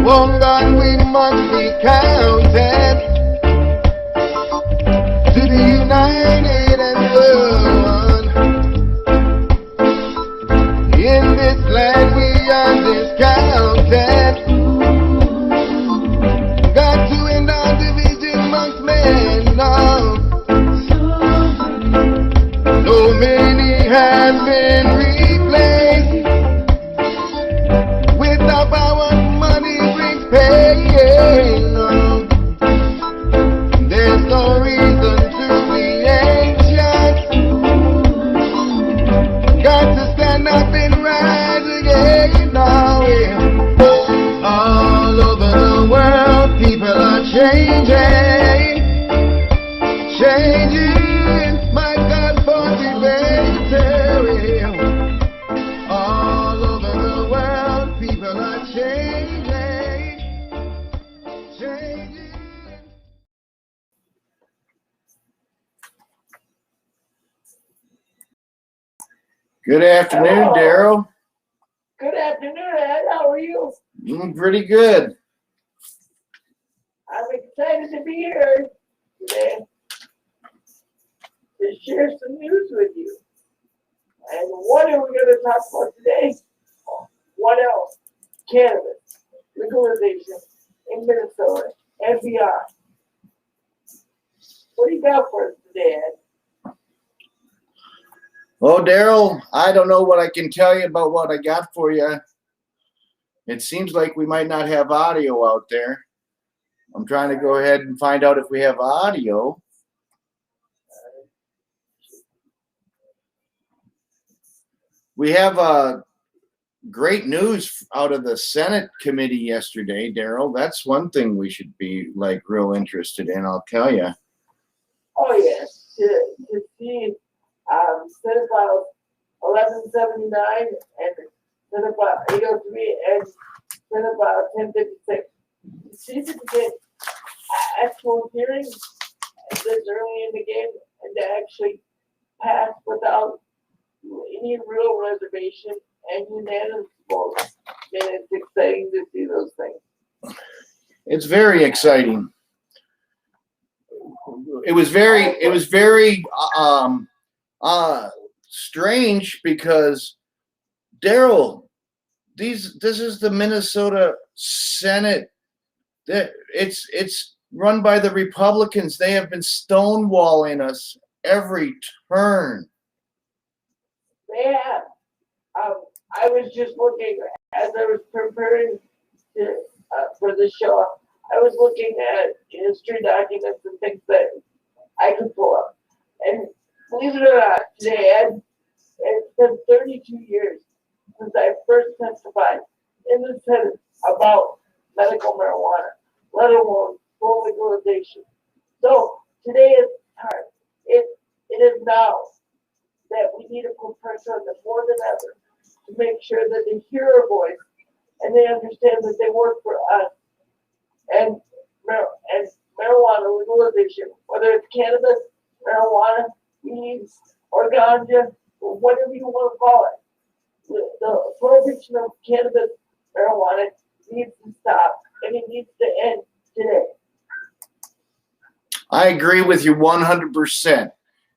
One God we must be counted to the united and one. In this land we are discounted. Got to end our division amongst men now. So many have been replaced. Without power, money brings pain. There's no reason to be anxious. Got to stand up and rise again now. All over the world, people are changing. Changing, my God, for the better. All over the world, people are changing. Changing. Good afternoon, Darrell. Good afternoon, Ed. How are you? Pretty good. I'm excited to be here today to share some news with you. And what are we going to talk about today? What else? Cannabis legalization in Minnesota and beyond. What do you got for us today, Ed? Well, Darrell, I don't know what I can tell you about what I got for you. It seems like we might not have audio out there. I'm trying to go ahead and find out if we have audio. We have great news out of the Senate committee yesterday, Darrell. That's one thing we should be like real interested in, I'll tell you. Oh, yes. To see Senate File 1179 and Senate File 803 and Senate File 1056. See if we can get actual hearings this early in the game and to actually pass without any real reservation and unanimous vote. And it's exciting to see those things. It's very exciting. It was very strange because, Darrell, this is the Minnesota Senate. It's run by the Republicans. They have been stonewalling us every turn. They have. I was just looking as I was preparing for the show. I was looking at history documents and things that I could pull up. And believe it or not, today, Ed, it's been 32 years since I first testified in the Senate about medical marijuana, let alone full legalization. So today is time. It is now that we need to put pressure on them more than ever to make sure that they hear our voice and they understand that they work for us. And marijuana legalization, whether it's cannabis, marijuana, weed, or ganja, or whatever you want to call it, the prohibition of cannabis, marijuana needs to stop, and it needs to end today. I agree with you 100%.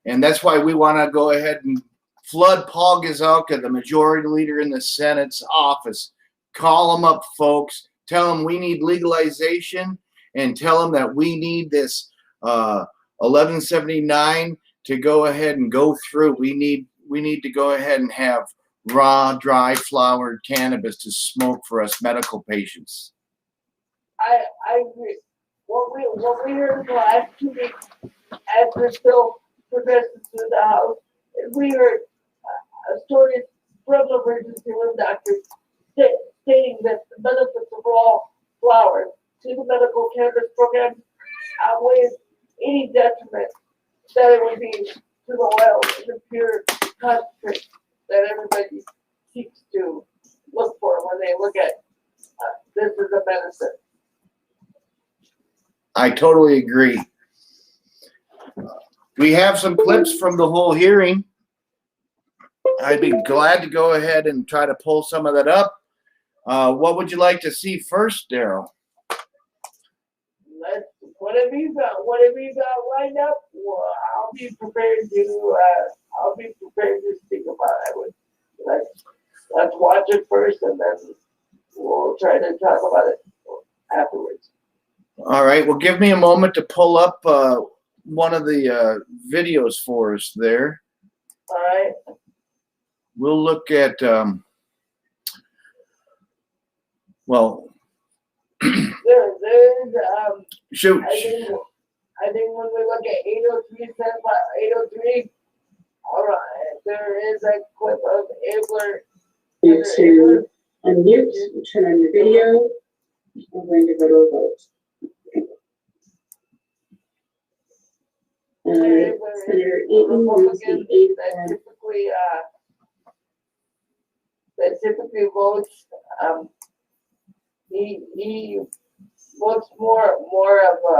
And that's why we want to go ahead and flood Paul Gazelka, the majority leader in the Senate's office. Call him up, folks. Tell him we need legalization and tell him that we need this 1179 to go ahead and go through. We need to go ahead and have raw, dry, flowered cannabis to smoke for us medical patients. I agree. What we heard the last 2 weeks as this bill progresses through the House is we heard stories from emergency room doctors stating that the benefits of raw flowers to the medical cannabis program outweighs any detriment that it would be to the oil and the pure concentrate that everybody seeks to look for when they look at this as a medicine. I totally agree. We have some clips from the whole hearing. I'd be glad to go ahead and try to pull some of that up. What would you like to see first, Darrell? Whatever you got lined up, well, I'll be prepared to speak about it. Let's watch it first, and then we'll try to talk about it afterwards. All right. Well, give me a moment to pull up one of the videos for us there. All right. We'll look at, well, shoot. I think when we look at 803, all right, there is a clip of Abler. You to unmute, turn on your video. I'm going to go to a vote. Senator Eaton was the eighth that typically votes. He votes more of a.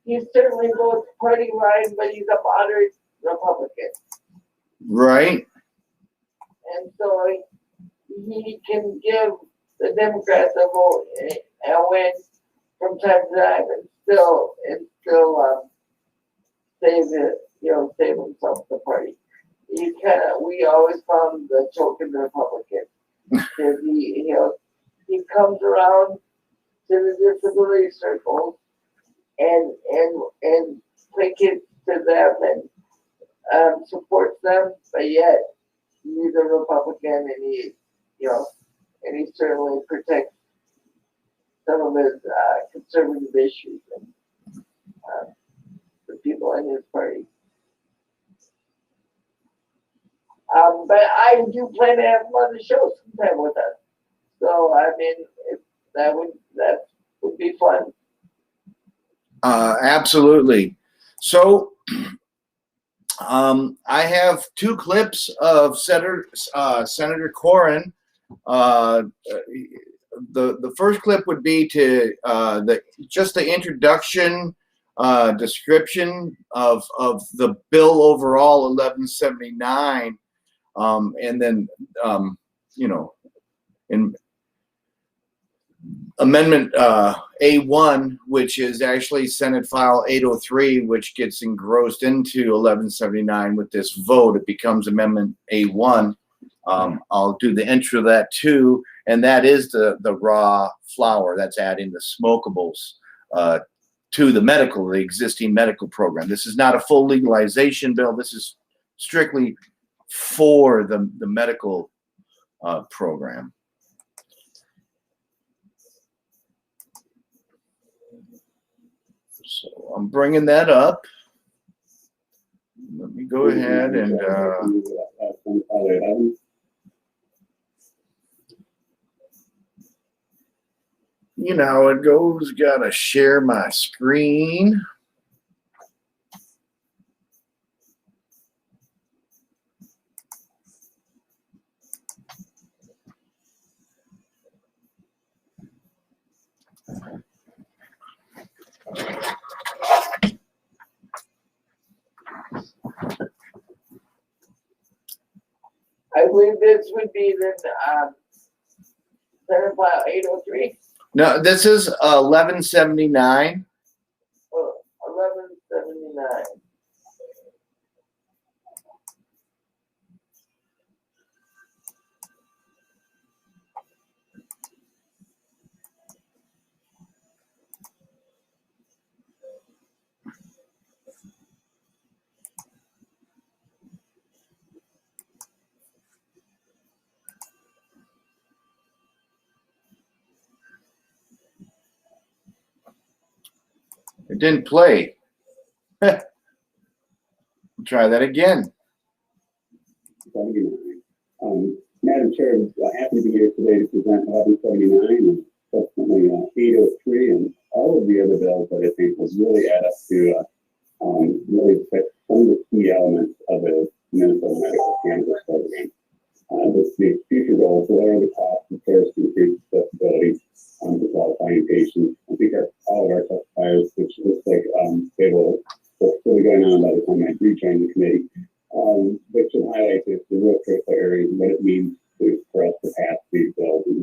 He certainly votes party line, but he's a moderate Republican. Right. And so he can give the Democrats a vote and win from time to time, and still save himself the party. We always found the choke in the Republican. He comes around to the disability circles and placates to them and supports them, but yet he's a Republican, and he certainly protects some of his conservative issues and the people in his party. But I do plan to have him on the show sometime with us. So I mean, that would be fun. Absolutely. So, I have two clips of Senator Corrin. The first clip would be to just the introduction, description of the bill overall, 1179, and then in Amendment A1, which is actually Senate File 803, which gets engrossed into 1179 with this vote. It becomes Amendment A1. I'll do the intro of that too, and that is the raw flour. That's adding the smokables to the existing medical program. This is not a full legalization bill. This is strictly for the medical program. So I'm bringing that up. Let me go ahead and you know how it goes. Gotta share my screen. I believe this would be the Senate File 803. No, this is 1179. 1179. It didn't play. Try that again. Madam Chair, I'm happy to be here today to present 1179 and subsequently 803 and all of the other bills that I think will really add up to really fix some of the key elements of a Minnesota medical cannabis program. The future goals to lower the cost of first increase accessibility to qualifying patients. I think all of our testifiers, which looks like they will be going on by the time I rejoin the committee, which should highlight the real critical areas and what it means for us to pass these bills and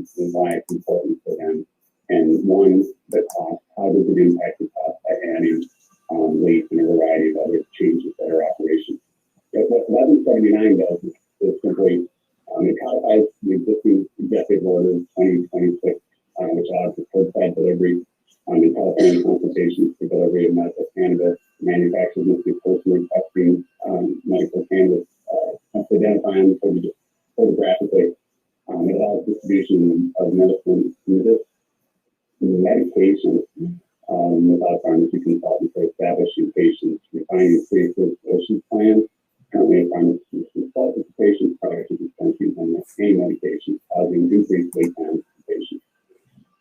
that's important for them. And one, the cost, how does it impact the cost by adding leaf and a variety of other changes that are operations. What 1179 does is simply it codifies the existing executive order 2026, which allows for curbside delivery in California consultations for delivery of medical cannabis. Manufacturers must be personally testing medical cannabis, identifying photographically. It allows distribution of medicine medication without pharmacy consultants for establishing patients, refining pre-existing plans. Currently, a pharmacist consults with patients prior to dispensing any medication, causing increased wait times for patients.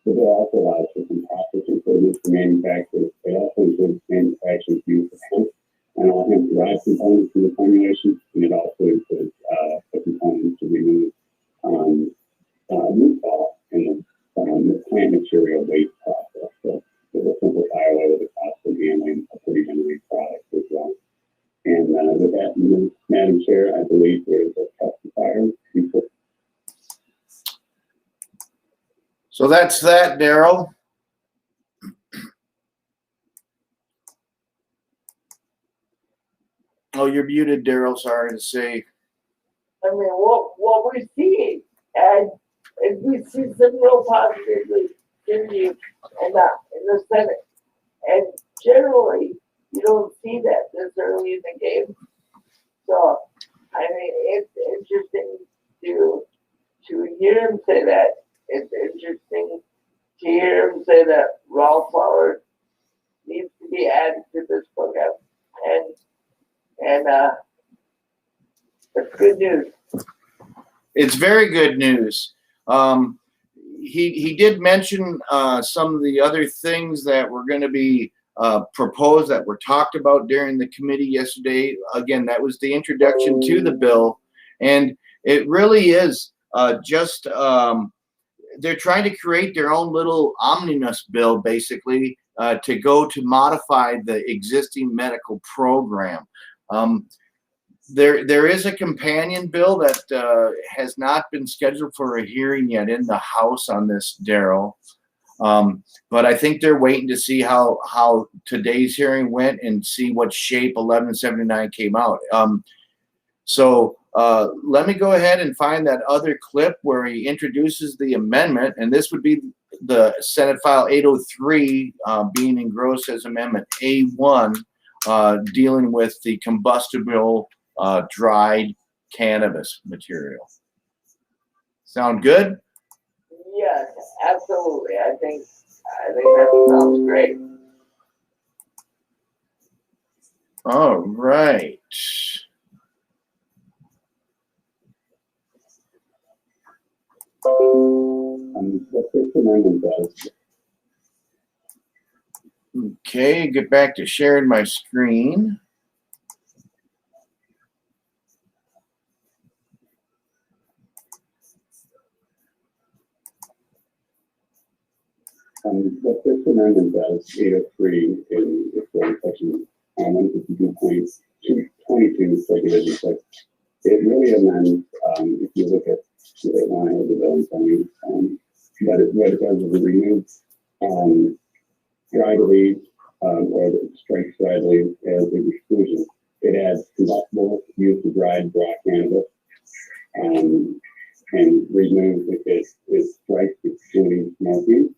The bill also allows for some process improvements for manufacturers. It also includes manufacturers' use of hemp and all hemp-derived components in the formulation, and it also includes the components to remove root ball in the plant material waste process. So it will simplify a lot of the cost of handling a pretty heavy product as well. And with that, Madam Chair, I believe there is a testifier. So that's that, Darrell. Oh, you're muted, Darrell. Sorry to say. I mean, what we're seeing, and we see some real positivity in the Senate, and generally you don't see that this early in the game. So, I mean, it's interesting to hear him say that. It's interesting to hear him say that raw flour needs to be added to this program, and it's good news. It's very good news. He did mention some of the other things that were going to be proposed that were talked about during the committee yesterday. Again, that was the introduction to the bill, and it really is just they're trying to create their own little omnibus bill, basically, to go to modify the existing medical program. There is a companion bill that has not been scheduled for a hearing yet in the House on this, Darrell. But I think they're waiting to see how today's hearing went and see what shape 1179 came out. So let me go ahead and find that other clip where he introduces the amendment, and this would be the Senate File 803 being engrossed as Amendment A1, dealing with the combustible dried cannabis material. Sound good? Yes, absolutely. I think that sounds great. All right. What this amendment does. Okay, get back to sharing my screen. What this amendment does, 803 in section 152.22, Division 6, it really amends, if you look at the line of the bill in front of you, what it does is it removes dried leaves, or it strikes dried leaves as an exclusion. It adds combustible use of dried raw cannabis, and removes it strikes excluding smoking.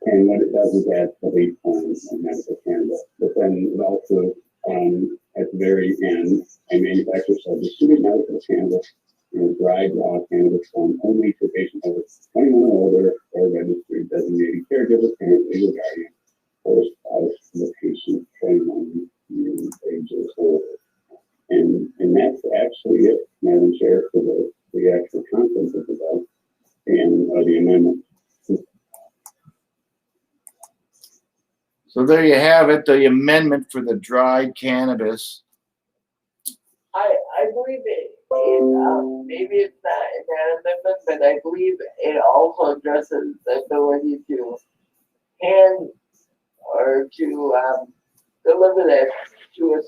And what it does is add the leaf forms of medical cannabis. But then it also, at the very end, a manufacturer shall distribute medical cannabis in a dried raw cannabis form only to patients over 21 or older or registered designated caregiver, parent, legal guardian, or spouse of the patient 21 years age or older. And that's actually it, Madam Chair, for the actual contents of the bill and the amendment. So there you have it, the amendment for the dried cannabis. I believe maybe it's not in that amendment, but I believe it also addresses the ability to hand or to deliver that to a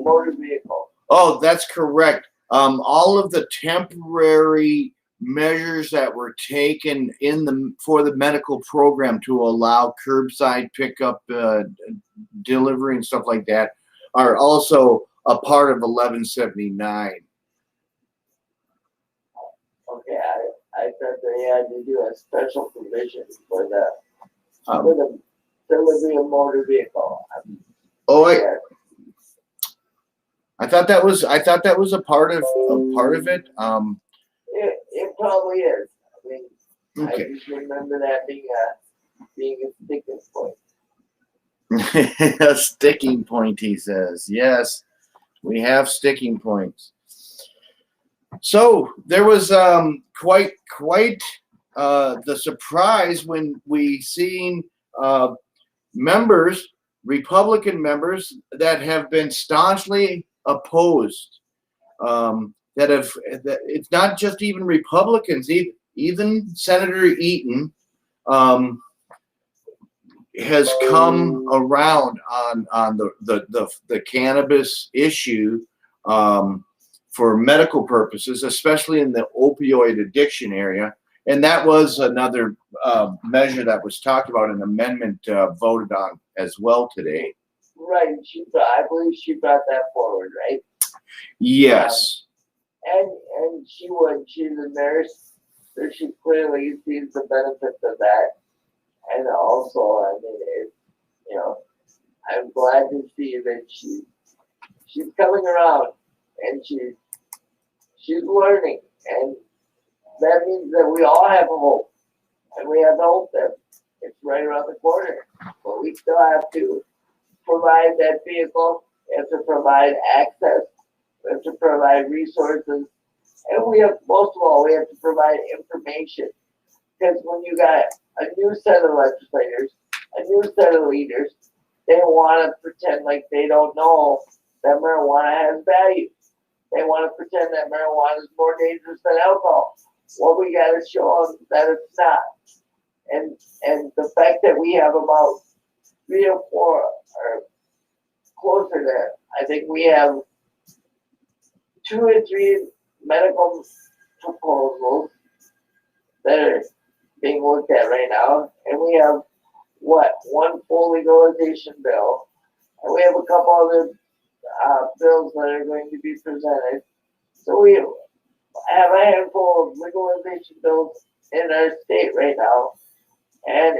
motor vehicle. Oh, that's correct. All of the temporary measures that were taken for the medical program to allow curbside pickup, delivery, and stuff like that are also a part of 1179. Okay, I thought they had to do a special provision for the delivery of motor vehicle. I thought that was a part of it. It probably is. I mean, Okay. I just remember that being a sticking point. A sticking point, he says. Yes, we have sticking points. So there was quite the surprise when we seen members, Republican members, that have been staunchly opposed. It's not just even Republicans, even Senator Eaton has come around on the cannabis issue for medical purposes, especially in the opioid addiction area. And that was another measure that was talked about, an amendment voted on as well today. Right. I believe she brought that forward, right? Yes. And she would. She's a nurse, so she clearly sees the benefits of that. And also, I mean, I'm glad to see that she's coming around and she's learning, and that means that we all have a hope, and we have the hope that it's right around the corner. But we still have to provide that vehicle. We have to provide access. We have to provide resources, and most of all, we have to provide information. Because when you got a new set of legislators, a new set of leaders, they want to pretend like they don't know that marijuana has value. They want to pretend that marijuana is more dangerous than alcohol. Well, we got to show them that it's not. And the fact that we have about 3 or 4, or closer to that, I think we have 2 or 3 medical proposals that are being looked at right now, and we have one full legalization bill, and we have a couple other bills that are going to be presented. So we have a handful of legalization bills in our state right now, and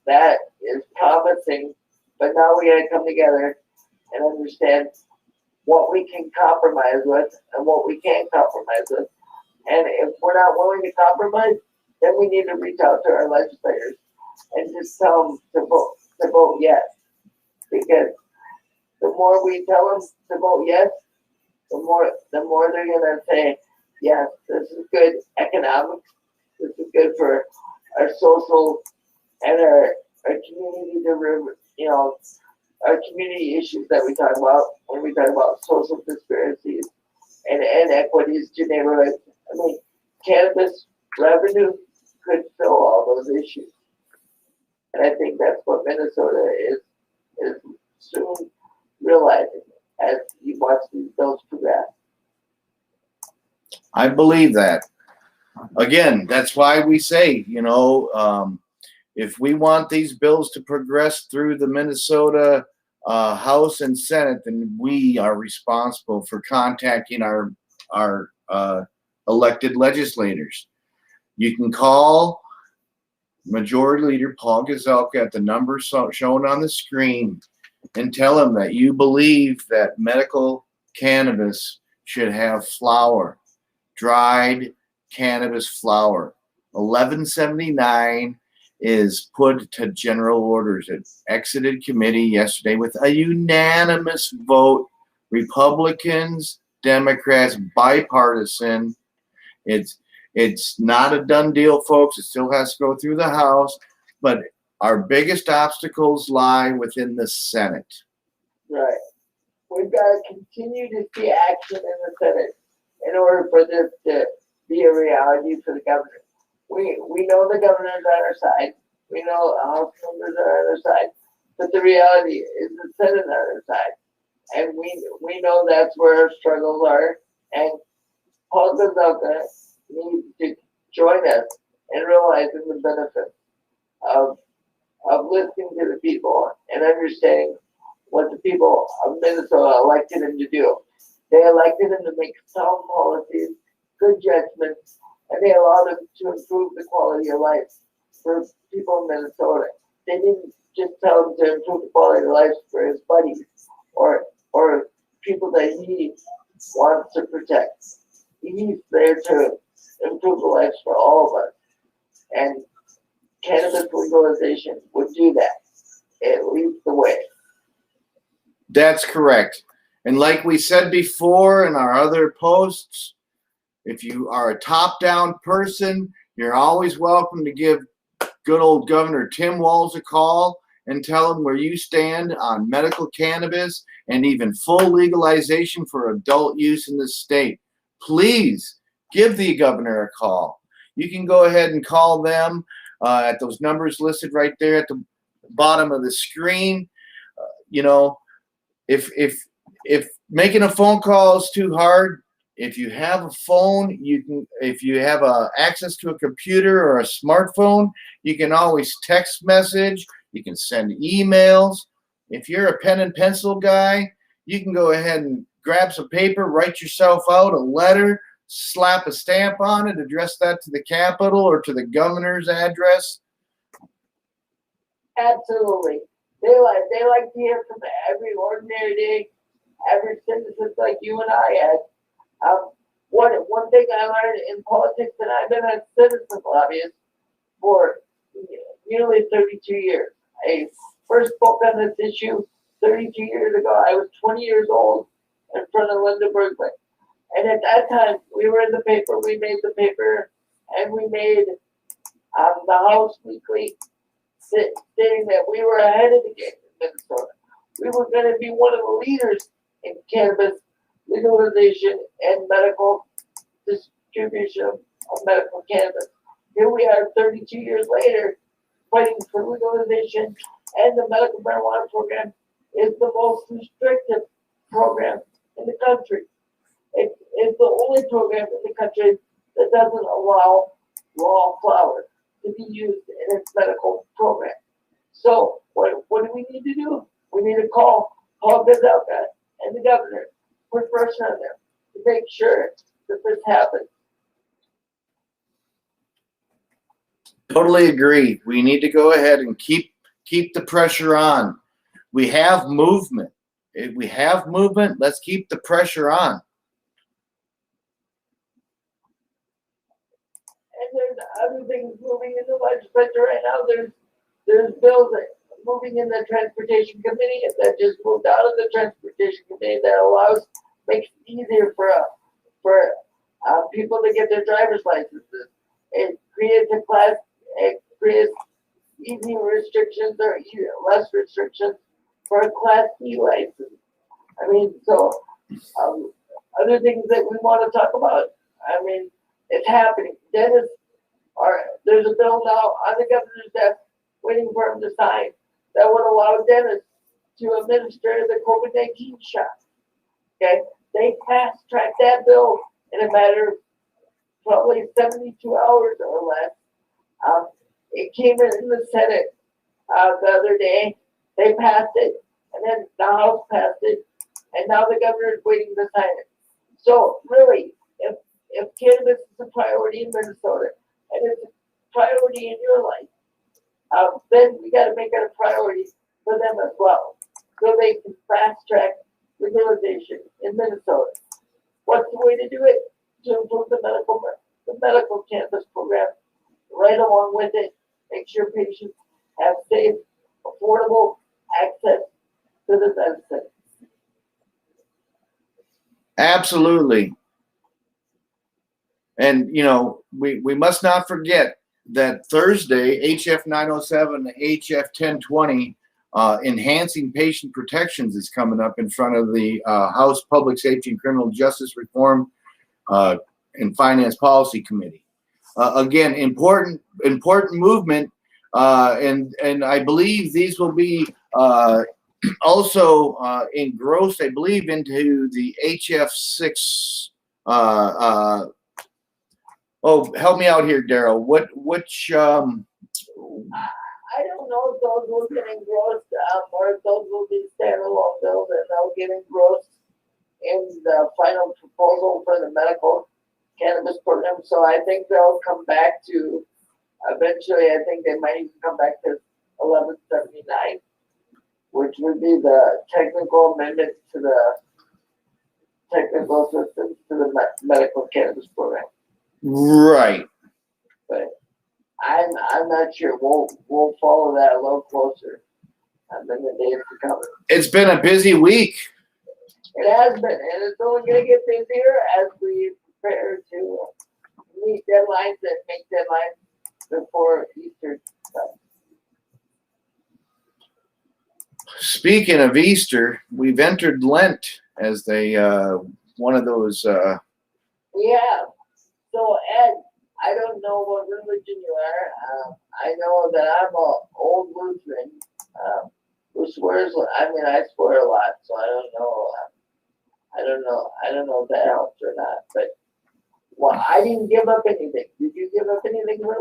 that is promising. But now we got to come together and understand what we can compromise with and what we can't compromise with. And if we're not willing to compromise, then we need to reach out to our legislators and just tell them to vote yes. Because the more we tell them to vote yes, the more they're gonna say, yes, this is good economics, this is good for our social and our community our community issues that we talk about when we talk about social disparities and inequities to neighborhoods. I mean, cannabis revenue could fill all those issues. And I think that's what Minnesota is soon realizing as you watch these bills progress. I believe that. Again, that's why we say, if we want these bills to progress through the Minnesota House and Senate, then we are responsible for contacting our elected legislators. You can call Majority Leader Paul Gazelka at the number shown on the screen and tell him that you believe that medical cannabis should have flower, dried cannabis flower. 1179 is put to general orders. It exited committee yesterday with a unanimous vote. Republicans, Democrats, bipartisan. It's not a done deal, folks. It still has to go through the House, but our biggest obstacles lie within the Senate. Right. We've got to continue to see action in the Senate in order for this to be a reality for the governor. We know the governor's on our side. We know House members are on our side. But the reality is the Senate on our side. And we know that's where our struggles are. And Paul Gazelka needs to join us in realizing the benefits of listening to the people and understanding what the people of Minnesota elected him to do. They elected him to make sound policies, good judgments, and they allowed him to improve the quality of life for people in Minnesota. They didn't just tell him to improve the quality of life for his buddies or people that he wants to protect. He's there to improve the lives for all of us. And cannabis legalization would do that. It leads the way. That's correct. And like we said before in our other posts, if you are a top-down person, you're always welcome to give good old Governor Tim Walz a call and tell him where you stand on medical cannabis and even full legalization for adult use in the state. Please give the governor a call. You can go ahead and call them at those numbers listed right there at the bottom of the screen. You know, if making a phone call is too hard, if you have a phone, you can. If you have access to a computer or a smartphone, you can always text message. You can send emails. If you're a pen and pencil guy, you can go ahead and grab some paper, write yourself out a letter, slap a stamp on it, address that to the Capitol or to the governor's address. Absolutely. They like to hear from every ordinary day, average citizens like you and I had. One thing I learned in politics, and I've been a citizen lobbyist for nearly 32 years. I first spoke on this issue 32 years ago. I was 20 years old in front of Linda Bergman. And at that time, we were in the paper, we made the paper, and we made the House Weekly stating that we were ahead of the game in Minnesota. We were going to be one of the leaders in cannabis legalization and medical distribution of medical cannabis. Here we are 32 years later fighting for legalization, and the medical marijuana program is the most restrictive program in the country. It is the only program in the country that doesn't allow raw flower to be used in its medical program. So what do we need to do? We need to call Paul Gazelka and the governor, put pressure on them to make sure that this happens. Totally agree. We need to go ahead and keep the pressure on. We have movement. If we have movement, let's keep the pressure on. And there's other things moving in the legislature right now. There's bills that moving in the transportation committee that just moved out of the transportation committee that makes it easier for people to get their driver's licenses. It creates easy restrictions or less restrictions for a Class C license. I mean, so other things that we want to talk about. I mean, it's happening. There's a bill now on the governor's desk waiting for him to sign that would allow dentists to administer the COVID-19 shot. Okay, they fast-tracked that bill in a matter of probably 72 hours or less. It came in the Senate the other day. They passed it, and then the House passed it, and now the governor is waiting to sign it. So really, if cannabis is a priority in Minnesota, and it's a priority in your life, then we got to make it a priority for them as well, so they can fast track legalization in Minnesota. What's the way to do it? To improve the medical cannabis program, right along with it, make sure patients have safe, affordable access to the medicine. Absolutely. And, you know, we must not forget that Thursday, HF 907, HF 1020, Enhancing Patient Protections is coming up in front of the House Public Safety and Criminal Justice Reform and Finance Policy Committee. Again, important movement, and I believe these will be also engrossed, I believe, into the HF 6 Oh, help me out here, Darrell. Which I don't know if those will get engrossed or if those will be standalone bills and they'll get engrossed in the final proposal for the medical cannabis program. So I think they'll come back to, eventually, I think they might even come back to 1179, which would be the technical amendment to the technical assistance to the medical cannabis program. right. But I'm not sure. We'll follow that a little closer in the days to come. It's been a busy week. It has been, and it's only going to get busier as we prepare to meet deadlines and make deadlines before Easter comes. Speaking of Easter, we've entered Lent as one of those. We have. So, Ed, I don't know what religion you are. I know that I'm an old Lutheran who swears. I mean, I swear a lot, so I don't know. I don't know if that helps or not. But I didn't give up anything. Did you give up anything for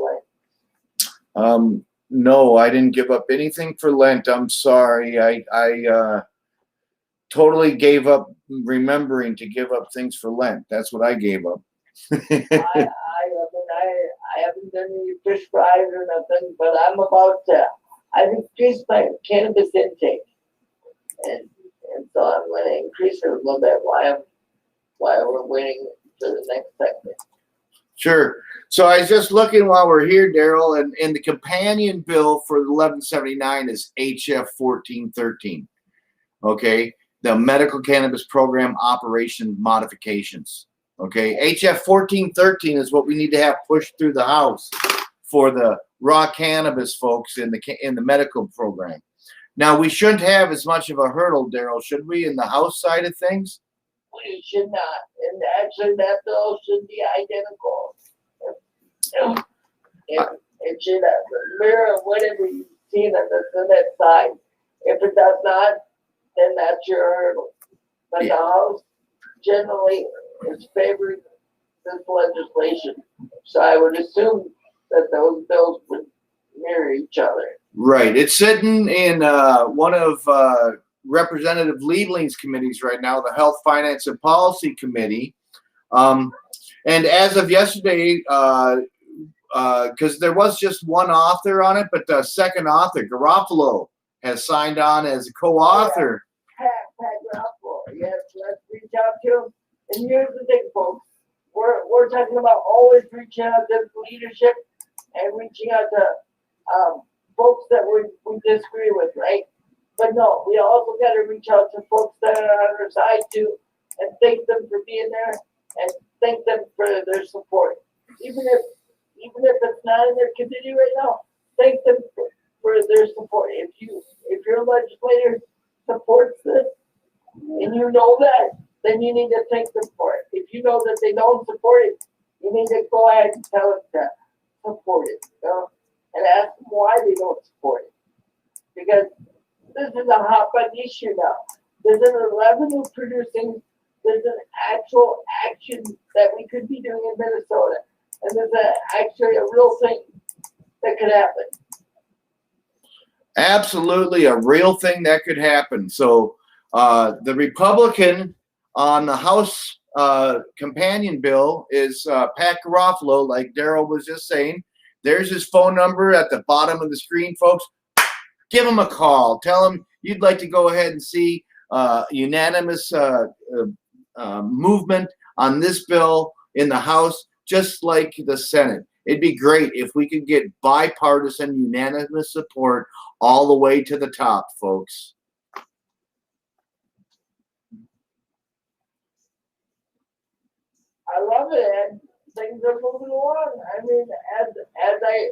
Lent? No, I didn't give up anything for Lent. I'm sorry. I totally gave up remembering to give up things for Lent. That's what I gave up. I haven't done any fish fries or nothing, but I'm about to. I've increased my cannabis intake, and so I'm going to increase it a little bit while we're waiting for the next segment. Sure. So I was just looking while we're here, Darrell, and the companion bill for 1179 is HF 1413. Okay, the Medical Cannabis Program Operation Modifications. Okay, HF 1413 is what we need to have pushed through the House for the raw cannabis folks in the medical program. Now, we shouldn't have as much of a hurdle, Darrell, should we, in the House side of things? We should not, and actually that bill should be identical. It should mirror whatever you've seen on the Senate side. If it does not, then that's your hurdle. But Yeah. the House generally is favoring this legislation. So I would assume that those bills would mirror each other. Right. It's sitting in one of Representative Liebeling's committees right now, the Health, Finance, and Policy Committee. And as of yesterday, because there was just one author on it, but the second author, Garofalo, has signed on as a co-author. Pat Garofalo, yes, let's reach out to him. And here's the thing, folks. We're talking about always reaching out to leadership and reaching out to folks that we disagree with, right? But no, we also got to reach out to folks that are on our side too, and thank them for being there, and thank them for their support. Even if it's not in their committee right now, thank them for their support. If your legislator supports this, and you know that, then you need to thank them for it. If you know that they don't support it, you need to go ahead and tell them to support it, and ask them why they don't support it. Because this is a hot button issue now. There's a revenue producing, there's an actual action that we could be doing in Minnesota. And there's actually a real thing that could happen. Absolutely a real thing that could happen. So the Republican on the House companion bill is Pat Garofalo, like Darrell was just saying. There's his phone number at the bottom of the screen, folks. Give him a call. Tell him you'd like to go ahead and see unanimous movement on this bill in the House, just like the Senate. It'd be great if we could get bipartisan, unanimous support all the way to the top, folks. I love it, and things are moving along. I mean, as I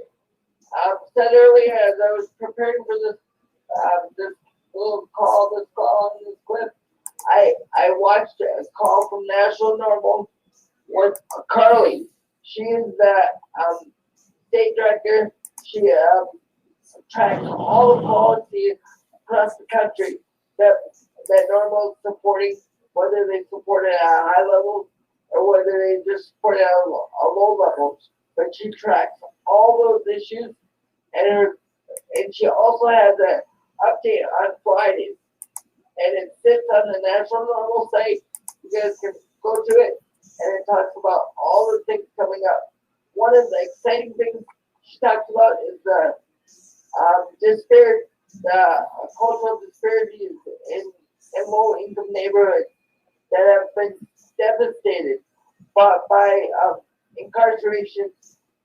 said earlier, as I was preparing for this little call, this clip, I watched a call from National Normal with Carly. She is the state director. She tracks all the policies across the country that Normal is supporting, whether they support it at a high level or whether they just support it at a low level. But she tracks all those issues, and she also has an update on Fridays, and it sits on the national level site. You guys can go to it, and it talks about all the things coming up. One of the exciting things she talks about is the cultural disparities in low-income neighborhoods that have been devastated by incarceration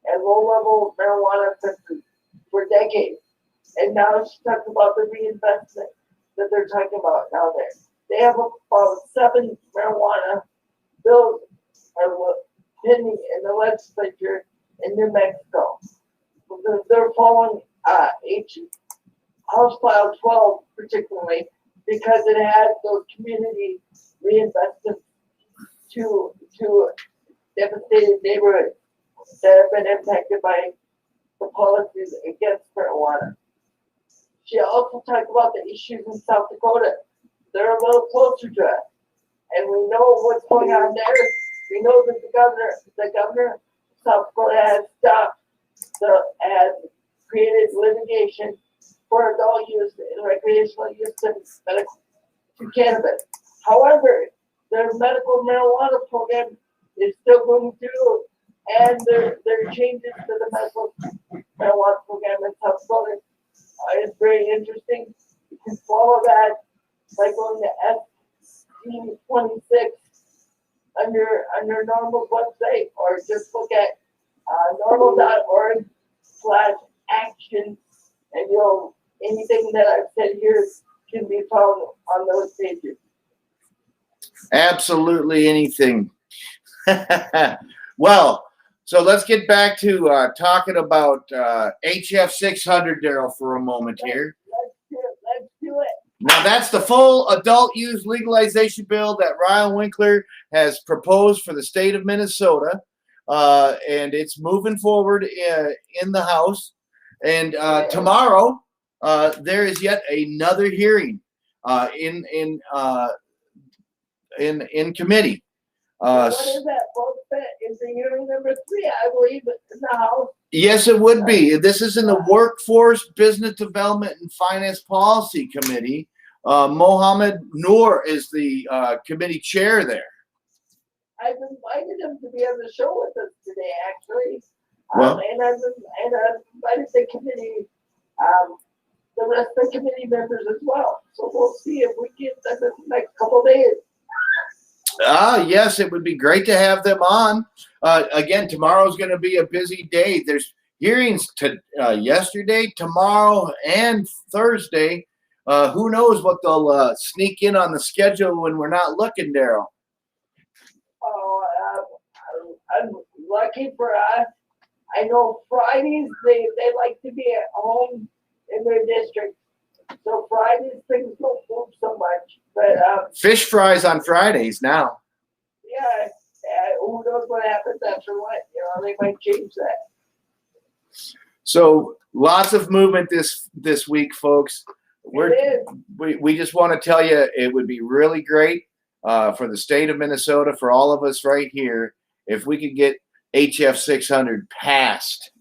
and low-level marijuana offenses for decades. And now she talks about the reinvestment that they're talking about now there. They have about 7 marijuana bills pending in the legislature in New Mexico. They're following House File 12 particularly because it has those community reinvestments to devastated neighborhoods that have been impacted by the policies against marijuana. She also talked about the issues in South Dakota. They're a little closer to us, and we know what's going on there. We know that the governor of South Dakota has created litigation for adult use and recreational use to cannabis. However, their medical marijuana program is still going through, and there are changes to the medical marijuana program in South Dakota. It's very interesting. You can follow that by going to SD26 under Normal's website, or just look at normal.org/action, and anything that I've said here can be found on those pages. Absolutely anything. Well, so let's get back to talking about HF 600, Darrell, for a moment here. Let's do it. Now, that's the full adult use legalization bill that Ryan Winkler has proposed for the state of Minnesota, and it's moving forward in the House. And tomorrow, there is yet another hearing in committee. What is that, folks? Is the hearing number 3, I believe, in the House? Yes, it would be. This is in the Workforce, Business Development, and Finance Policy Committee. Mohammed Noor is the committee chair there. I've invited him to be on the show with us today, actually. Well, and I've invited the committee, the rest of the committee members as well. So we'll see if we get them in the next couple of days. Yes, it would be great to have them on. Again, tomorrow's going to be a busy day. There's hearings yesterday, tomorrow, and Thursday. Who knows what they'll sneak in on the schedule when we're not looking, Darrell? Oh, I'm lucky for us. I know Fridays they like to be at home in their district, so Fridays things don't move so much. But Fish fries on Fridays now. yeah, who knows what happens after what? They might change that. So lots of movement this week, folks. We just want to tell you it would be really great for the state of Minnesota, for all of us right here, if we could get HF 600 passed.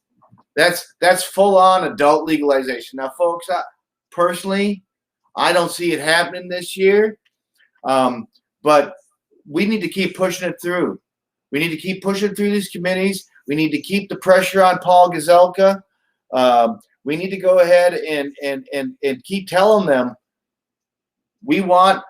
That's full on adult legalization. Now, folks, personally, I don't see it happening this year, but we need to keep pushing it through. We need to keep pushing through these committees. We need to keep the pressure on Paul Gazelka. We need to go ahead and keep telling them we want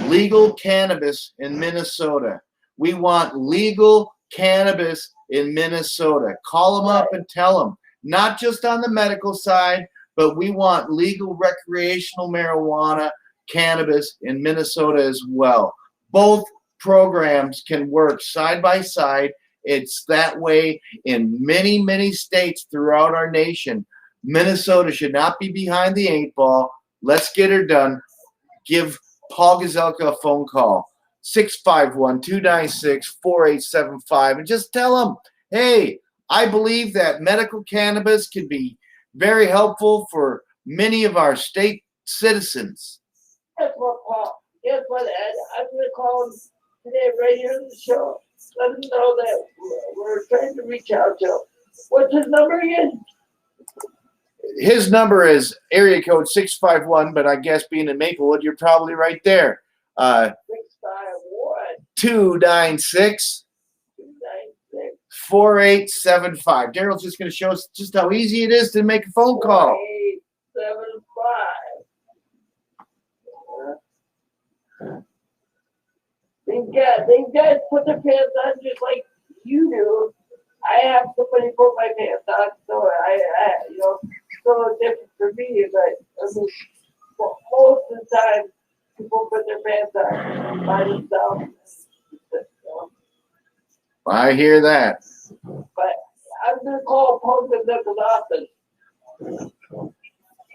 legal cannabis in Minnesota. We want legal cannabis in Minnesota. Call them up and tell them, not just on the medical side, but we want legal recreational marijuana cannabis in Minnesota as well. Both programs can work side by side. It's that way in many, many states throughout our nation. Minnesota should not be behind the 8 ball. Let's get her done. Give Paul Gazelka a phone call, 651-296-4875, and just tell him, hey, I believe that medical cannabis can be very helpful for many of our state citizens. Guess what, Paul? Guess what, Ed? I'm going to call him today right here on the show, let him know that we're trying to reach out to him. What's his number again? His number is area code 651, but I guess being in Maplewood, you're probably right there. 651 296 296 4875. Darrell's just going to show us just how easy it is to make a phone call. 4875. These guys put their pants on just like you do. I have somebody put my pants on, so I so different for me. But I mean, most of the time, people put their pants on by themselves. I hear that. But I'm gonna call Punk and Knuckles office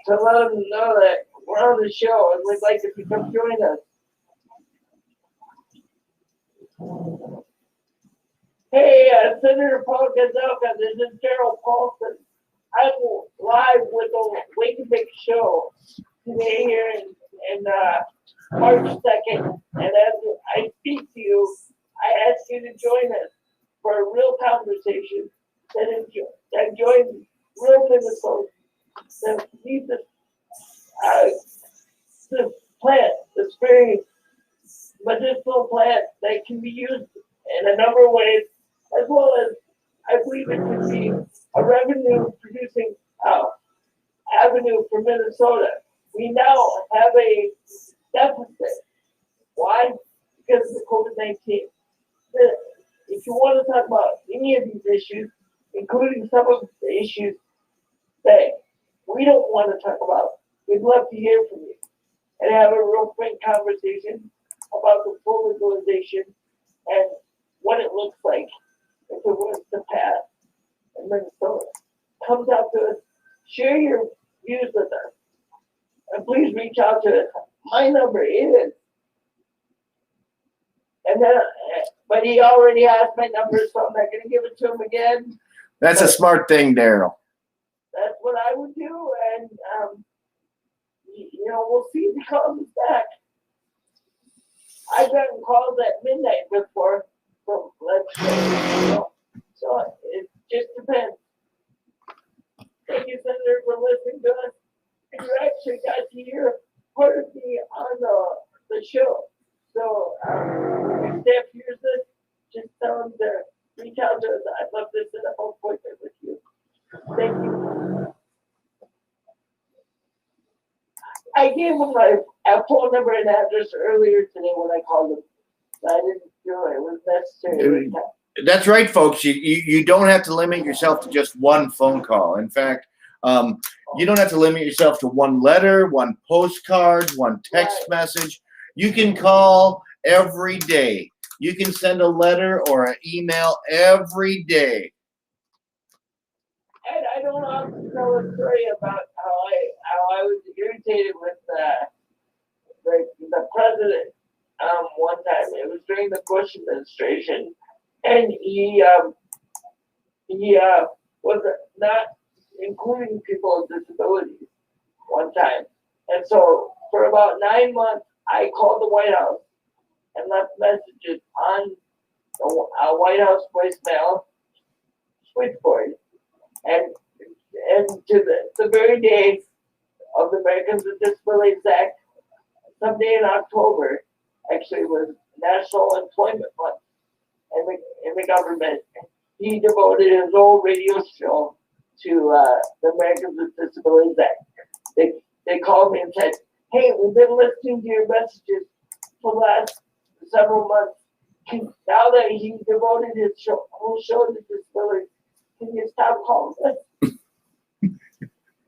to let them know that we're on the show and we'd like if you come join us. Hey, Senator Paul Gazelka, this is Darrell Paulson. I'm live with the Wake and Bake show today here in March 2nd. And as I speak to you, I ask you to join us for a real conversation that joins real Minnesota that needs the plant, this very medicinal plant that can be used in a number of ways, as well as I believe it could be a revenue producing avenue for Minnesota. We now have a deficit. Why? Because of the COVID-19. If you want to talk about any of these issues, including some of the issues that we don't want to talk about, we'd love to hear from you and have a real frank conversation about the full legalization and what it looks like if it was to pass in Minnesota. Comes out to us, share your views with us, and please reach out to us. My number is, and then, but he already has my number, so I'm not going to give it to him again. That's a smart thing, Darrell. That's what I would do, and we'll see if he calls us back. I've gotten calls at midnight before from let's say, so it just depends. Thank you, Senator, for listening to us. And you actually got to hear part of me on the show. So if staff hears this, just tell them to reach out to us. I'd love to set up an appointment with you. Thank you. I gave him my phone number and address earlier today when I called him. I didn't feel it was necessary. That's right, folks. You don't have to limit yourself to just one phone call. In fact, you don't have to limit yourself to one letter, one postcard, one text message. You can call every day. You can send a letter or an email every day. And I don't have to tell a story about how I was irritated with the president one time. It was during the Bush administration, and he was not including people with disabilities one time. And so for about 9 months, I called the White House and left messages on the White House voicemail switchboard. And to the very day of the Americans with Disabilities Act, someday in October, actually was National Employment Month in the government. He devoted his whole radio show to the Americans with Disabilities Act. They called me and said, "Hey, we've been listening to your messages for the last several months. Now that he devoted his whole show to disabilities, can you stop calling us?"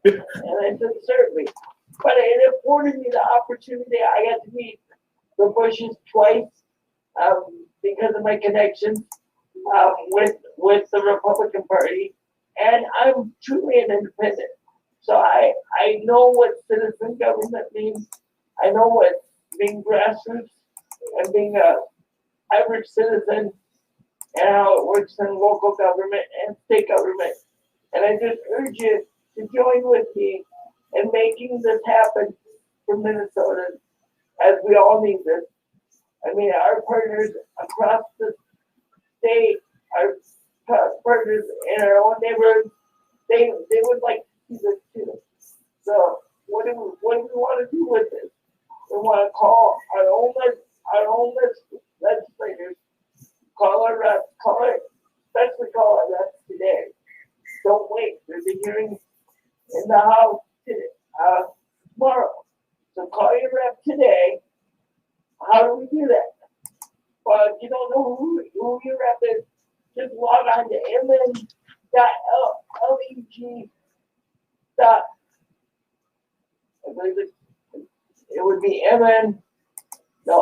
And I said, "Certainly." But it afforded me the opportunity. I got to meet the Bushes twice because of my connections with the Republican Party. And I'm truly an independent. So I know what citizen government means. I know what being grassroots and being a average citizen and how it works in local government and state government. And I just urge you to join with me in making this happen for Minnesota, as we all need this. I mean, our partners across the they are partners in our own neighborhood, they would like to see this too. So what do we want to do with this? We want to call our own legislators, call our reps, especially call our reps today. Don't wait. There's a hearing in the House today, tomorrow. So call your rep today. How do we do that? Well, if you don't know who your rep is, just log on to mn.leg. I believe it would be leg.mn.us,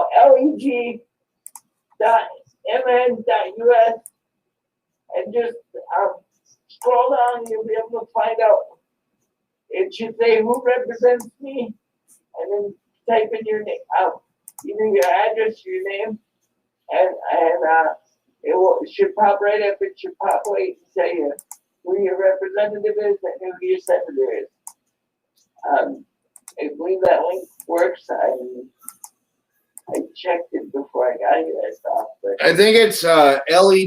and just scroll down. You'll be able to find out. It should say who represents me, and then type in your name, either your address, your name, and it should pop right up. It should pop right and tell you who your representative is and who your senator is. I believe that link works. I checked it before I got here. I thought, but I think it's leg.mn.gov.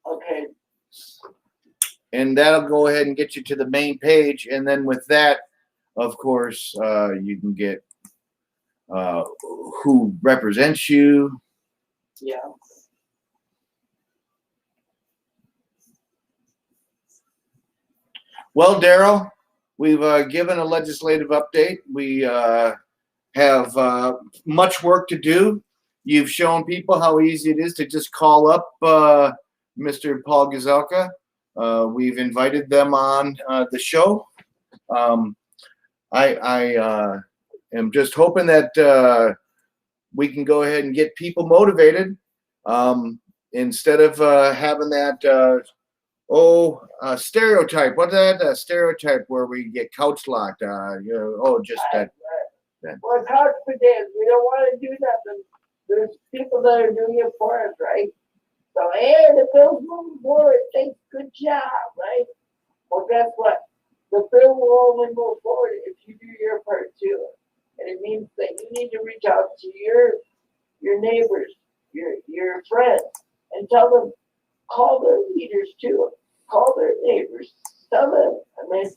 Okay. And that'll go ahead and get you to the main page. And then with that, of course, you can get who represents you. Yeah. Well, Darrell, we've given a legislative update. We have much work to do. You've shown people how easy it is to just call up Mr. Paul Gazelka. We've invited them on the show. I am just hoping that we can go ahead and get people motivated instead of having that stereotype. What's that? Stereotype where we get couch locked. Just that. Well, it's hard for this. We don't want to do nothing. There's people that are doing it for us, right? So, hey, the bill's moving forward. Thanks, good job, right? Well, guess what? The bill will only move forward if you do your part too. And it means that you need to reach out to your neighbors, your friends, and tell them, call their leaders too. Call their neighbors. Tell them, let's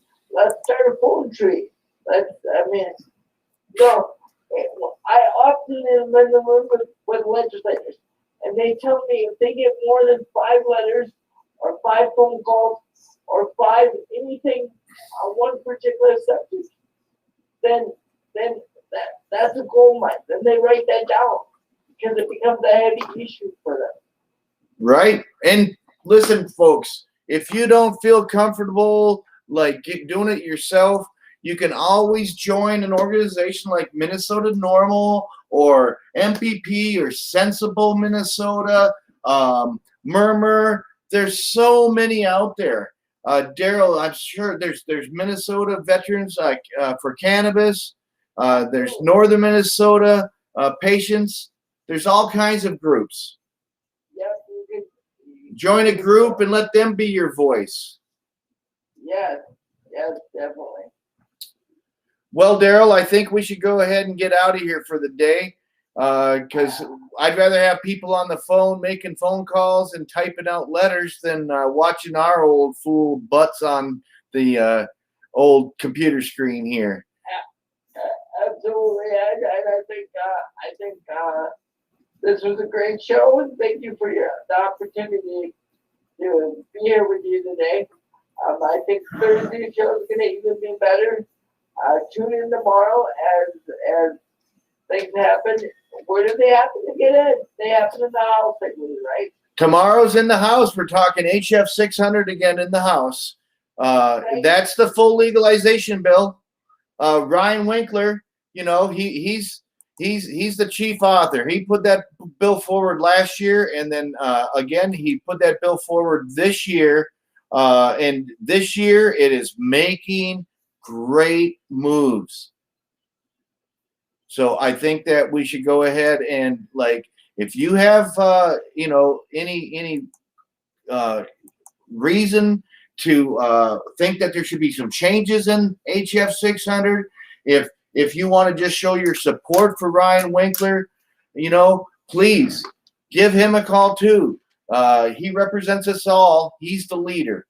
start a phone tree. I often am in the room with legislators, and they tell me if they get more than 5 letters or 5 phone calls or 5 anything on one particular subject, then that's a gold mine. Then they write that down because it becomes a heavy issue for them. Right. And listen, folks, if you don't feel comfortable doing it yourself, you can always join an organization like Minnesota Normal or MPP or Sensible Minnesota, Murmur. There's so many out there. Darrell, I'm sure there's Minnesota Veterans for Cannabis. There's Northern Minnesota Patients. There's all kinds of groups. Yep. Join a group and let them be your voice. Yes, definitely. Well, Darrell, I think we should go ahead and get out of here for the day because I'd rather have people on the phone making phone calls and typing out letters than watching our old fool butts on the old computer screen here. Absolutely, and I think this was a great show, and thank you for the opportunity to be here with you today. I think Thursday's show is going to even be better. Tune in tomorrow as things happen. Where do they happen to get in? They happen in the House, I believe, right? Tomorrow's in the House. We're talking HF 600 again in the House. That's the full legalization bill. Ryan Winkler, he's the chief author. He put that bill forward last year, and then again he put that bill forward this year. And this year it is making great moves. So I think that we should go ahead and if you have any reason to think that there should be some changes in HF 600, if you want to just show your support for Ryan Winkler, please give him a call too. He represents us all. He's the leader.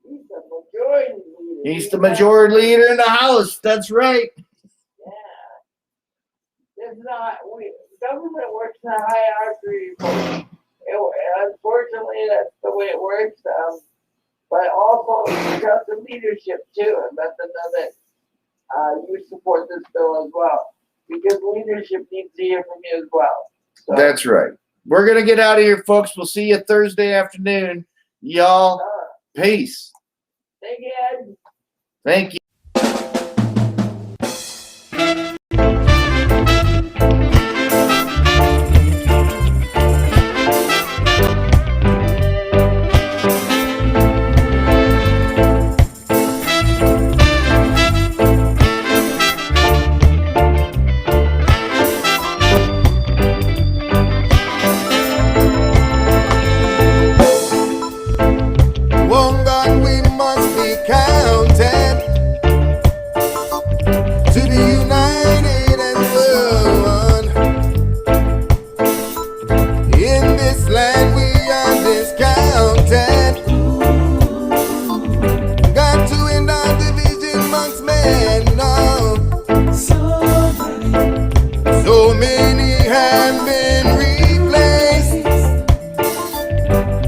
He's the majority leader. He's the majority leader in the House. That's right. Yeah. Government works in a hierarchy. Unfortunately, that's the way it works. But also, you got the leadership too, and let them know that you support this bill as well. Because leadership needs to hear from you as well. So, That's right. We're going to get out of here, folks. We'll see you Thursday afternoon. Y'all, peace. thank you, Ed. Thank you. One God we must be counted to be united and one. In this land we are discounted. Got to end our division amongst men now. So many have been replaced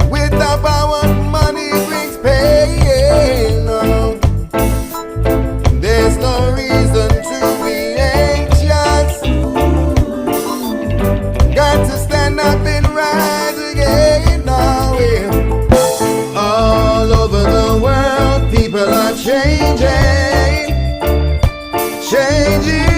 with the power money brings pain. No. There's no reason to be anxious. Got to stand up and rise again. Now, all over the world, people are changing, changing.